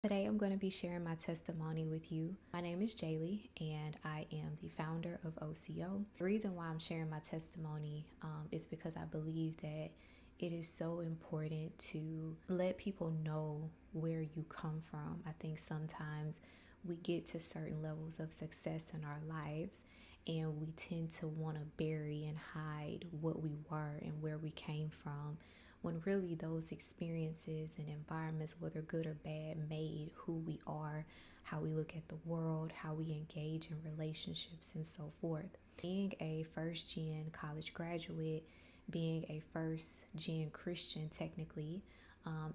Today I'm going to be sharing my testimony with you. My name is Jaylee and I am the founder of OCO. The reason why I'm sharing my testimony is because I believe that it is so important to let people know where you come from. I think sometimes we get to certain levels of success in our lives and we tend to want to bury and hide what we were and where we came from, when really those experiences and environments, whether good or bad, made who we are, how we look at the world, how we engage in relationships, and so forth. Being a first gen college graduate, being a first gen Christian, technically,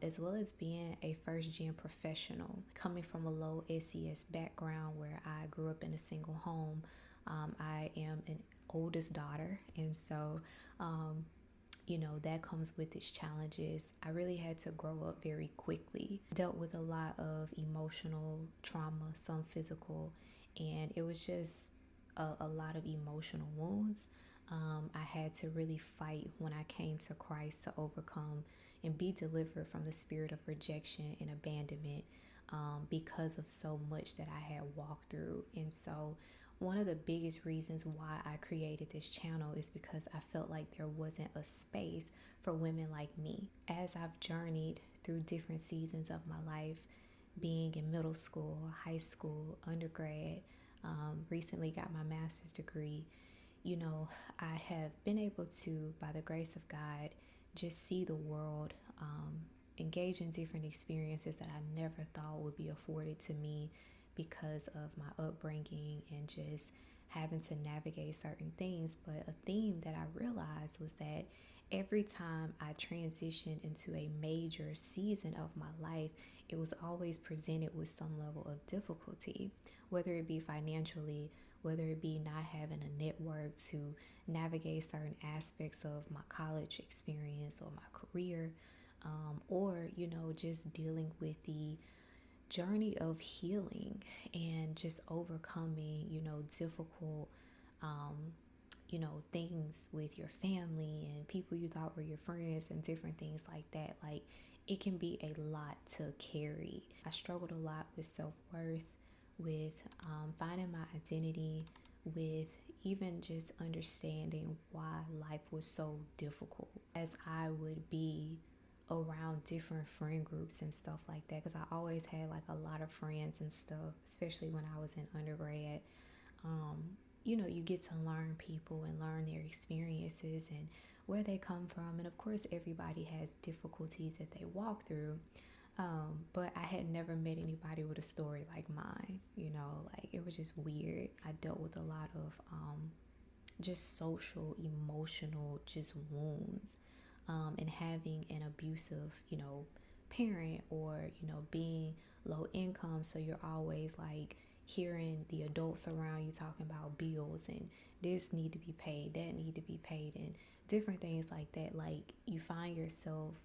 as well as being a first gen professional, coming from a low SES background where I grew up in a single home. I am an oldest daughter, and so that comes with its challenges. I really had to grow up very quickly. Dealt with a lot of emotional trauma, some physical, and it was just a lot of emotional wounds. I had to really fight when I came to Christ to overcome and be delivered from the spirit of rejection and abandonment, because of so much that I had walked through. And so one of the biggest reasons why I created this channel is because I felt like there wasn't a space for women like me. As I've journeyed through different seasons of my life, being in middle school, high school, undergrad, recently got my master's degree, I have been able to, by the grace of God, just see the world, engage in different experiences that I never thought would be afforded to me because of my upbringing and just having to navigate certain things. But a theme that I realized was that every time I transitioned into a major season of my life, it was always presented with some level of difficulty, whether it be financially, whether it be not having a network to navigate certain aspects of my college experience or my career, or just dealing with the journey of healing and just overcoming difficult things with your family and people you thought were your friends and different things like that. Like, it can be a lot to carry. I struggled a lot with self-worth, with finding my identity, with even just understanding why life was so difficult as I would be around different friend groups and stuff like that, because I always had like a lot of friends and stuff, especially when I was in undergrad. You get to learn people and learn their experiences and where they come from, and of course everybody has difficulties that they walk through, but I had never met anybody with a story like mine. Like, it was just weird. I dealt with a lot of just social, emotional, just wounds, and having an abusive, parent, or being low income, so you're always like hearing the adults around you talking about bills and this need to be paid, that need to be paid, and different things like that. Like, you find yourself,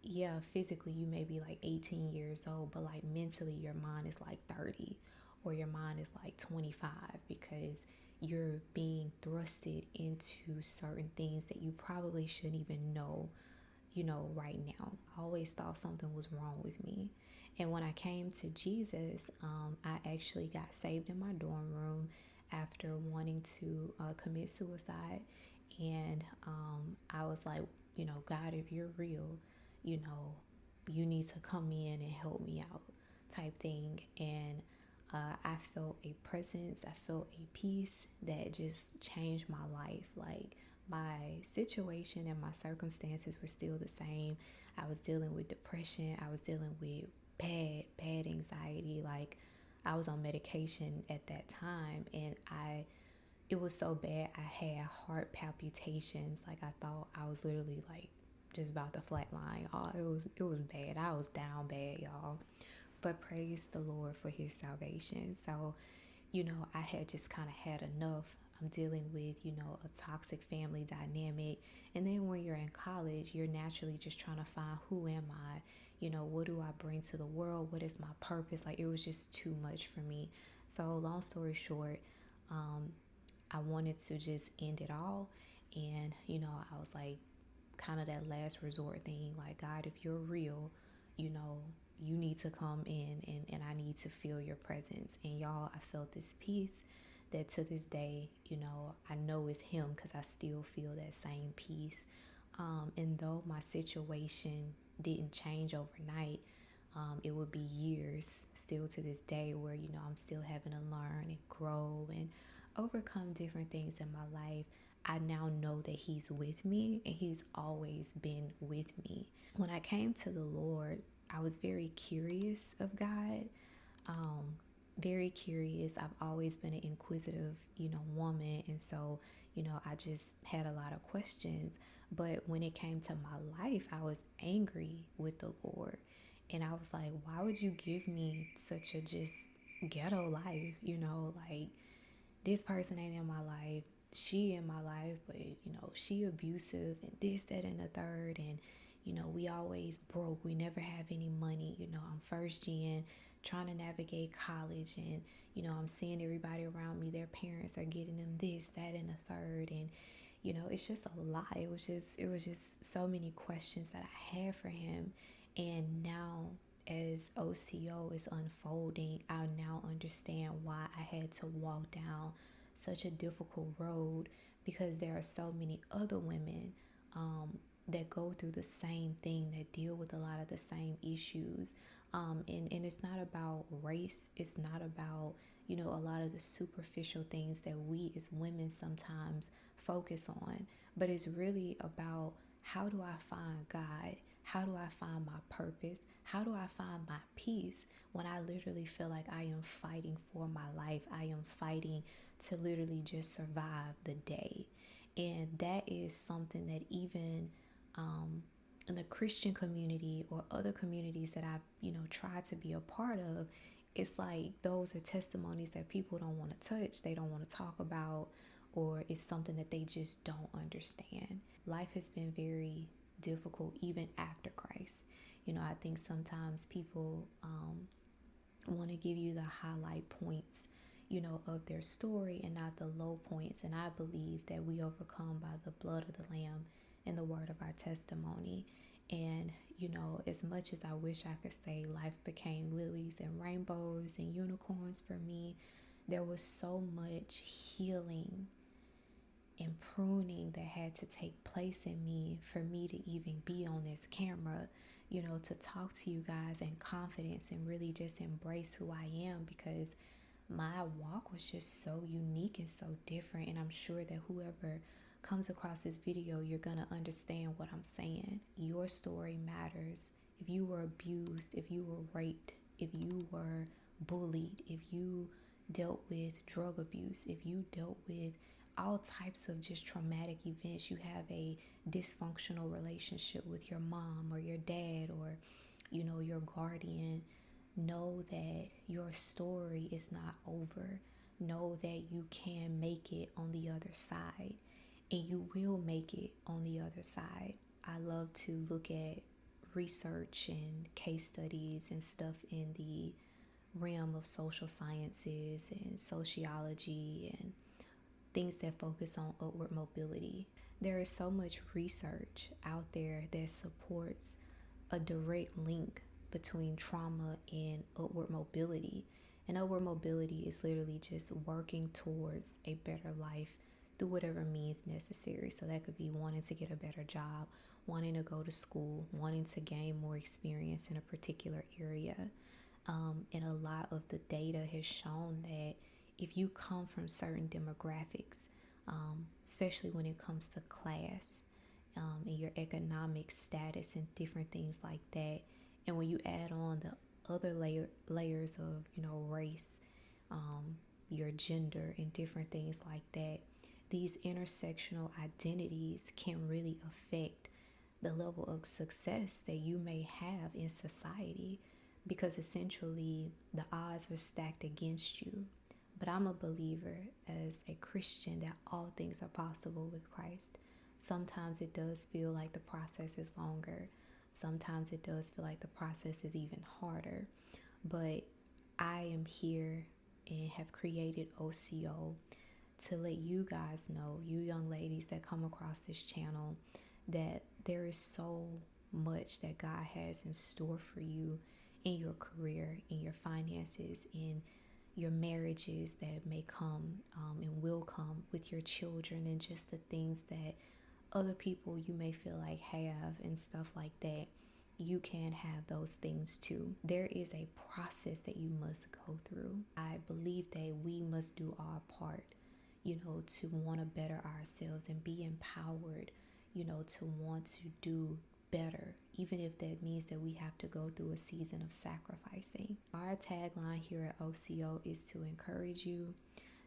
yeah, physically you may be like 18 years old, but like mentally your mind is like 30, or your mind is like 25, because you're being thrusted into certain things that you probably shouldn't even know, right now. I always thought something was wrong with me. And when I came to Jesus, I actually got saved in my dorm room after wanting to commit suicide. And I was like, God, if you're real, you know, you need to come in and help me out, type thing. And I felt a presence, I felt a peace that just changed my life. Like, my situation and my circumstances were still the same. I was dealing with depression. I was dealing with bad anxiety. Like, I was on medication at that time, and it was so bad. I had heart palpitations. Like, I thought I was literally like just about to flatline. Oh, it was bad. I was down bad, y'all. But praise the Lord for his salvation. So, I had just kind of had enough. I'm dealing with, a toxic family dynamic. And then when you're in college, you're naturally just trying to find, who am I? What do I bring to the world? What is my purpose? Like, it was just too much for me. So, long story short, I wanted to just end it all. And, I was like, kind of that last resort thing, like, God, if you're real, you know, you need to come in, and I need to feel your presence. And y'all, I felt this peace that to this day, I know it's him, because I still feel that same peace. And though my situation didn't change overnight, it would be years still to this day where, I'm still having to learn and grow and overcome different things in my life. I now know that he's with me, and he's always been with me. When I came to the Lord, I was very curious of God. Very curious. I've always been an inquisitive, woman. And so, I just had a lot of questions. But when it came to my life, I was angry with the Lord. And I was like, why would you give me such a just ghetto life? Like, this person ain't in my life. She in my life, but, she abusive and this, that, and the third. And, we always broke. We never have any money. I'm first gen, trying to navigate college, and I'm seeing everybody around me, their parents are getting them this, that, and the third. And it's just a lot. It was just so many questions that I had for him. And now, as OCO is unfolding, I now understand why I had to walk down such a difficult road, because there are so many other women that go through the same thing, that deal with a lot of the same issues. And it's not about race. It's not about, a lot of the superficial things that we as women sometimes focus on. But it's really about, how do I find God? How do I find my purpose? How do I find my peace when I literally feel like I am fighting for my life? I am fighting to literally just survive the day. And that is something that even in the Christian community or other communities that I've, tried to be a part of, it's like those are testimonies that people don't want to touch, they don't want to talk about, or it's something that they just don't understand. Life has been very difficult even after Christ. I think sometimes people want to give you the highlight points, of their story, and not the low points. And I believe that we overcome by the blood of the Lamb and the word of our testimony. And, as much as I wish I could say life became lilies and rainbows and unicorns for me, there was so much healing and pruning that had to take place in me for me to even be on this camera, to talk to you guys in confidence and really just embrace who I am, because my walk was just so unique and so different. And I'm sure that whoever comes across this video, you're going to understand what I'm saying. Your story matters. If you were abused, if you were raped, if you were bullied, if you dealt with drug abuse, if you dealt with all types of just traumatic events, you have a dysfunctional relationship with your mom or your dad or, your guardian, know that your story is not over. Know that you can make it on the other side, and you will make it on the other side. I love to look at research and case studies and stuff in the realm of social sciences and sociology and things that focus on upward mobility. There is so much research out there that supports a direct link between trauma and upward mobility. And upward mobility is literally just working towards a better life through whatever means necessary. So that could be wanting to get a better job, wanting to go to school, wanting to gain more experience in a particular area. And a lot of the data has shown that if you come from certain demographics, especially when it comes to class and your economic status and different things like that, and when you add on the other layers of, race, your gender, and different things like that, these intersectional identities can really affect the level of success that you may have in society, because essentially the odds are stacked against you. But I'm a believer as a Christian that all things are possible with Christ. Sometimes it does feel like the process is longer. Sometimes it does feel like the process is even harder. But I am here and have created OCO to let you guys know, you young ladies that come across this channel, that there is so much that God has in store for you. in your career, in your finances, in your marriages that may come and will come with your children, and just the things that other people you may feel like have and stuff like that. You can have those things too. There is a process that you must go through. I believe that we must do our part, to want to better ourselves and be empowered, to want to do better, even if that means that we have to go through a season of sacrificing. Our tagline here at OCO is to encourage you,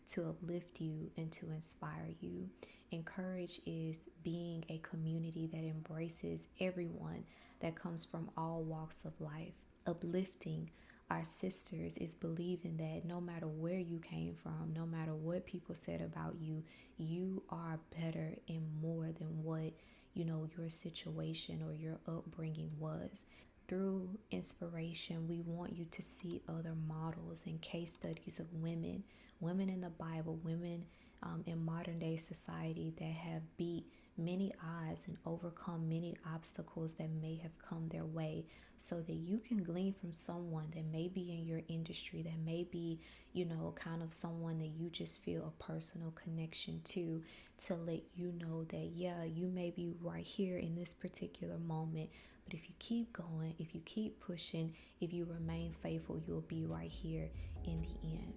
to uplift you, and to inspire you. Encourage is being a community that embraces everyone that comes from all walks of life. Uplifting our sisters is believing that no matter where you came from, no matter what people said about you, you are better and more than what your situation or your upbringing was. Through inspiration, we want you to see other models and case studies of women in the Bible, women in modern day society that have beat many odds and overcome many obstacles that may have come their way, so that you can glean from someone that may be in your industry, that may be, kind of someone that you just feel a personal connection to let you know that, yeah, you may be right here in this particular moment, but if you keep going, if you keep pushing, if you remain faithful, you'll be right here in the end.